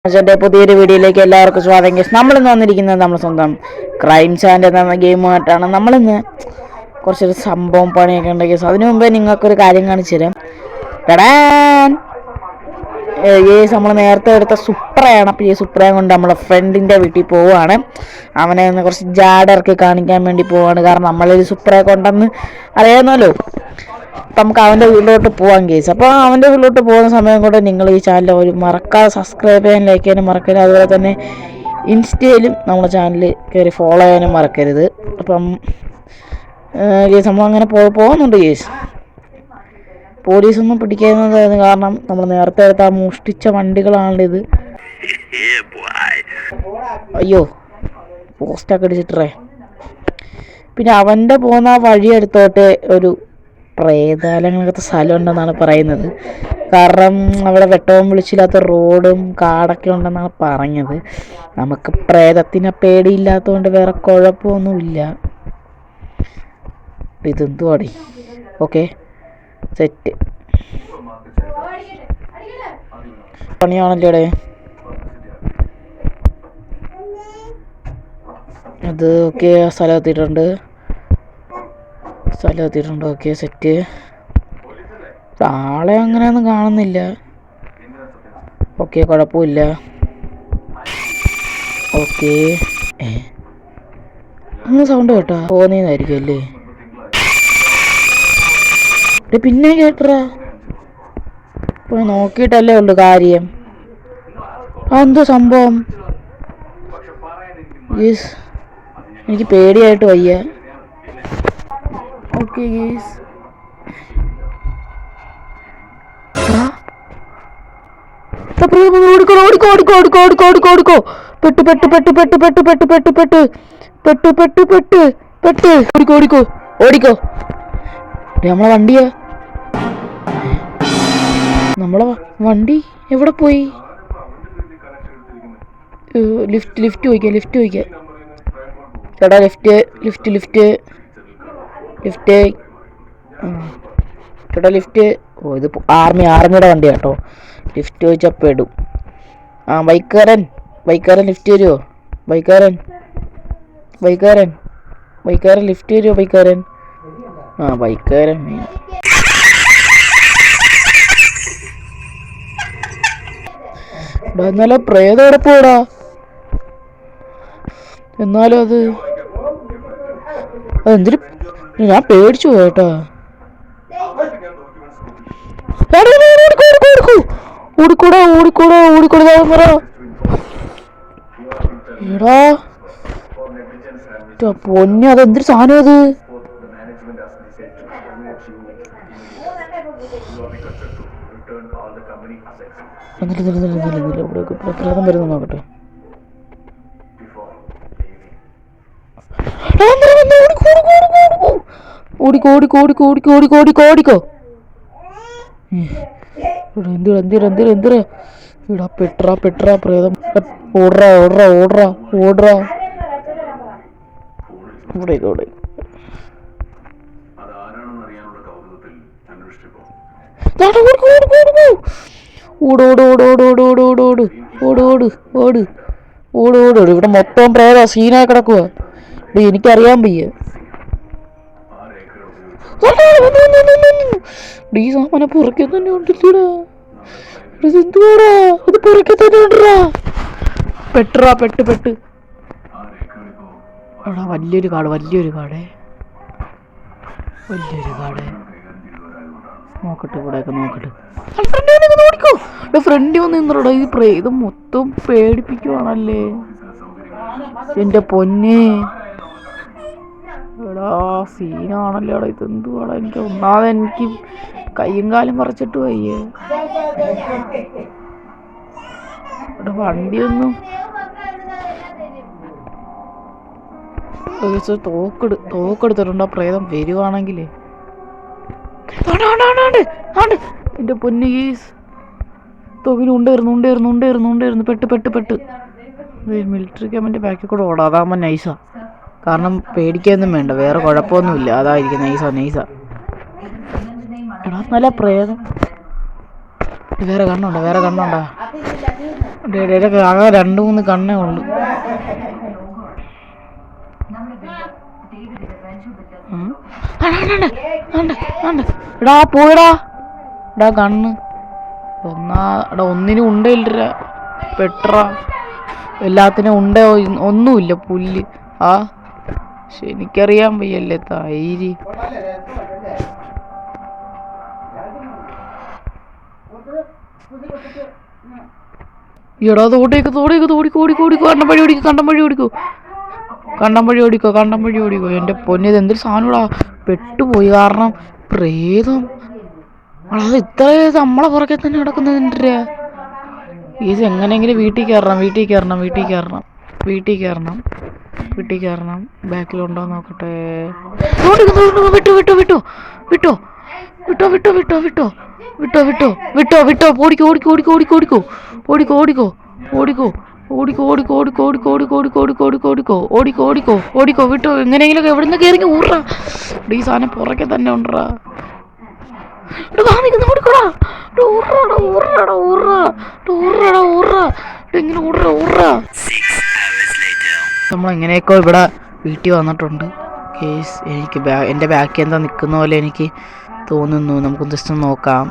എൻ്റെ പുതിയൊരു വീഡിയോയിലേക്ക് എല്ലാവർക്കും സ്വാഗതം. നമ്മളിന്ന് വന്നിരിക്കുന്നത് നമ്മൾ സ്വന്തം ക്രൈം ചാനൽ എന്ന ഗെയിമായിട്ടാണ്. നമ്മളിന്ന് കുറച്ചൊരു സംഭവം പണിയൊക്കെ ഉണ്ട് കേസ്. അതിനു മുമ്പേ നിങ്ങൾക്കൊരു കാര്യം കാണിച്ചു തരാം. നമ്മൾ നേരത്തെ എടുത്ത സുപ്രയാണ്. അപ്പോൾ ഈ സുപ്രയും കൊണ്ട് നമ്മളെ ഫ്രണ്ടിൻ്റെ വീട്ടിൽ പോവുകയാണ്. അവനെ ഒന്ന് കുറച്ച് ജാടർക്ക് കാണിക്കാൻ വേണ്ടി പോവുകയാണ്. കാരണം നമ്മളൊരു സുപ്രയെ കൊണ്ടെന്ന് അറിയാമല്ലോ. നമുക്ക് അവൻ്റെ വീട്ടിലോട്ട് പോകാൻ കേസ്. അപ്പോൾ അവൻ്റെ വീട്ടിലോട്ട് പോകുന്ന സമയം കൊണ്ട് നിങ്ങൾ ഈ ചാനൽ ഒരു മറക്കാതെ സബ്സ്ക്രൈബ് ചെയ്യാൻ, ലൈക്ക് ചെയ്യാനും മറക്കരുത്. അതുപോലെ തന്നെ ഇൻസ്റ്റയിലും നമ്മുടെ ചാനൽ കയറി ഫോളോ ചെയ്യാനും മറക്കരുത്. അപ്പം കേസ് നമ്മൾ അങ്ങനെ പോകുന്നുണ്ട് കേസ്. പോലീസൊന്നും പിടിക്കുന്നത് കാരണം നമ്മൾ നേരത്തെ എടുത്ത ആ മോഷ്ടിച്ച വണ്ടികളാണിത്. അയ്യോ, പോസ്റ്റൊക്കെ അടിച്ചിട്ടേ. പിന്നെ അവൻ്റെ പോകുന്ന വഴി എടുത്തോട്ട് ഒരു പ്രേതാലങ്ങളൊക്കെ സ്ഥലം ഉണ്ടെന്നാണ് പറയുന്നത്. കാരണം അവിടെ വെട്ടവും വിളിച്ചില്ലാത്ത റോഡും കാടൊക്കെ ഉണ്ടെന്നാണ് പറഞ്ഞത്. നമുക്ക് പ്രേതത്തിനെ പേടിയില്ലാത്തതുകൊണ്ട് വേറെ കുഴപ്പമൊന്നുമില്ല. ഇതെന്തുവാടി? ഓക്കെ, സെറ്റ് പണിയാണല്ലോടെ അത്. ഓക്കെ, സ്ഥലം എത്തിയിട്ടുണ്ട്. Okay, set. ആളെ അങ്ങനെയൊന്നും കാണുന്നില്ല. ഓക്കെ, കുഴപ്പമില്ല. ഓക്കെ, അങ്ങനെ സൗണ്ട് കേട്ടാ തോന്നിയതായിരിക്കും അല്ലേ? പിന്നെ കേട്ടറാ, പോയി നോക്കിയിട്ടല്ലേ ഉള്ളു കാര്യം. അതെന്തോ സംഭവം? എനിക്ക് പേടിയായിട്ട് വയ്യ. ഓക്കെ ഗീസ്, ഓടിക്കോ. നമ്മളെ വണ്ടിയാ. നമ്മളെ വണ്ടി എവിടെ പോയി? ലിഫ്റ്റ് ചോദിക്കാം. ചേട്ടാ, ലിഫ്റ്റ് ചേട്ടാ, ലിഫ്റ്റ്. ഓ, ഇത് ആർമിയുടെ വണ്ടി കേട്ടോ. ലിഫ്റ്റ് ചോദിച്ചാൽ പെടും. ആ, ബൈക്കാരൻ ലിഫ്റ്റ് തരുമോ? ബൈക്കാരൻ ലിഫ്റ്റ് തരുമോ? ബൈക്കാരൻ എന്നാലും പ്രേതം എവിടെ പോടാ? എന്നാലും അതെന്തൊരു, ഞാൻ പേടിച്ചു പോയേട്ടാ. എടാ പൊന്നെ, അതെന്തൊരു സാധനം അത്? പ്രേതം വരുന്ന നോക്കട്ടെ. ഓടിക്കോ. എന്തിരാ ഇടാ? പെട്രാ പ്രേതം. ഓടറാ. ഇവിടെ ഓട്. ഇവിടെ മൊത്തം പ്രേത സീനായി കിടക്കുക. എനിക്കറിയാൻ വയ്യ. ഈ സാമാനം പുറകെ തന്നെ ഉണ്ടല്ലോടാ. ഇതെന്തുവാടാ? ഇത് പുറകെ തന്നെ ഉണ്ടടാ. പെട്ട്. എടാ, വലിയൊരു കാട്. നോക്കട്ടെ, ഇവിടെയൊക്കെ നോക്കട്ടെ. ഫ്രണ്ടിൽ വന്ന് നിന്നോടാ. ഈ പ്രേതം മൊത്തം പേടിപ്പിക്കുവാണല്ലേ എൻ്റെ പൊന്നെ. എടാ, സീനാണല്ലോ. ഇതെന്തുവാടാ? എനിക്ക് കയ്യും കാലും പറിച്ചിട്ട് വയ്യേ. ഇവിടെ വണ്ടിയൊന്നും തോക്കെടുത്തിട്ടുണ്ടോ? പ്രേതം വരുവാണെങ്കിലേ. എന്റെ പൊന്നു ഗീസ്, തോക്കിനുണ്ടായിരുന്നു. പെട്ട്. മിലിറ്ററി ക്യാമ്പിന്റെ ബാക്കിൽ കൂടെ ഓടാം. അതാകുമ്പോ നൈസാ. കാരണം പേടിക്കൊന്നും വേണ്ട, വേറെ കുഴപ്പമൊന്നുമില്ല. അതായിരിക്കും നൈസാ. എടാ, നല്ല പ്രേതം. വേറെ കണ്ണുണ്ടോ? ആകെ 2-3 കണ്ണേ ഉള്ളു. എടാ പോയടാ എടാ കണ്ണ് ഒന്നിനും ഉണ്ടയില്ല പെട്ര എല്ലാത്തിനും ഉണ്ടോ ഒന്നുമില്ല പുല്ല്. ആ എനിക്കറിയാൻ വയ്യല്ലേ തൈര്. എടാ തോടിക്കോ കണ്ടം വഴി ഓടിക്കോ. എൻ്റെ പൊന്നിത് എന്തൊരു സാധനമാടാ, പെട്ടുപോയി. കാരണം പ്രേതം അത് ഇത്ര നമ്മളെ പുറകെ തന്നെ കിടക്കുന്നതിൻ്റെ ഈസ്. എങ്ങനെയെങ്കിലും വീട്ടിൽ കയറണം. ബാക്കിലുണ്ടോ നോക്കട്ടെ. വിട്ടോ ഓടിക്കോ വിട്ടോ. എങ്ങനെയെങ്കിലും എവിടുന്ന് കയറി ഊറാ. ഈ സാധനം പുറകെ തന്നെ ഉണ്ടറാ. നമ്മളെങ്ങനെയൊക്കെ ഇവിടെ വീട്ടിൽ വന്നിട്ടുണ്ട് കേസ്. എനിക്ക് എൻ്റെ ബാക്കിൽ എന്താ നിൽക്കുന്ന പോലെ എനിക്ക് തോന്നുന്നു. നമുക്ക് ജസ്റ്റ് നോക്കാം.